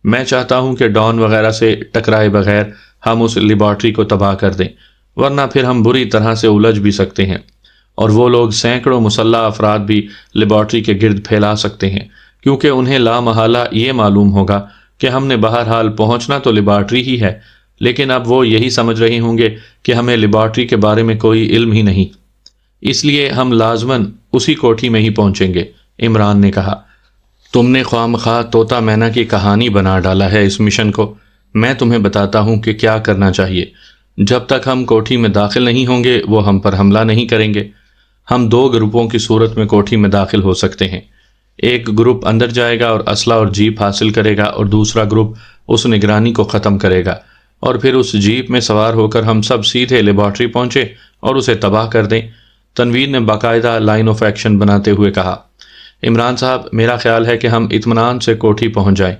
मैं चाहता हूं कि डॉन वगैरह से टकराए बगैर हम उस लेबॉर्ट्री को तबाह कर दें, वरना फिर हम बुरी तरह से उलझ भी सकते हैं और वो लोग सैकड़ों मुसल्लह अफराद भी लेबॉर्ट्री के गिर्द फैला सकते हैं, क्योंकि उन्हें लामहला ये मालूम होगा कि हमने बहरहाल पहुंचना तो लेबॉर्ट्री ही है, लेकिन अब वो यही समझ रहे होंगे कि हमें लेबॉर्ट्री के बारे में कोई इल्म ही नहीं। इसलिए हम लाजमन उसी कोठी में ही पहुंचेंगे। इमरान ने कहा, तुमने ख्वामखा तोता मैना की कहानी बना डाला है इस मिशन को। मैं तुम्हें बताता हूं कि क्या करना चाहिए। जब तक हम कोठी में दाखिल नहीं होंगे वो हम पर हमला नहीं करेंगे। हम दो ग्रुपों की सूरत में कोठी में दाखिल हो सकते हैं। एक ग्रुप अंदर जाएगा और असला और जीप हासिल करेगा और दूसरा ग्रुप उस निगरानी को ख़त्म करेगा, और फिर उस जीप में सवार होकर हम सब सीधे लेबॉर्ट्री पहुंचे और उसे तबाह कर दें। तनवीर ने बाकायदा लाइन ऑफ एक्शन बनाते हुए कहा, इमरान साहब, मेरा ख्याल है कि हम इत्मीनान से कोठी पहुंच जाएं।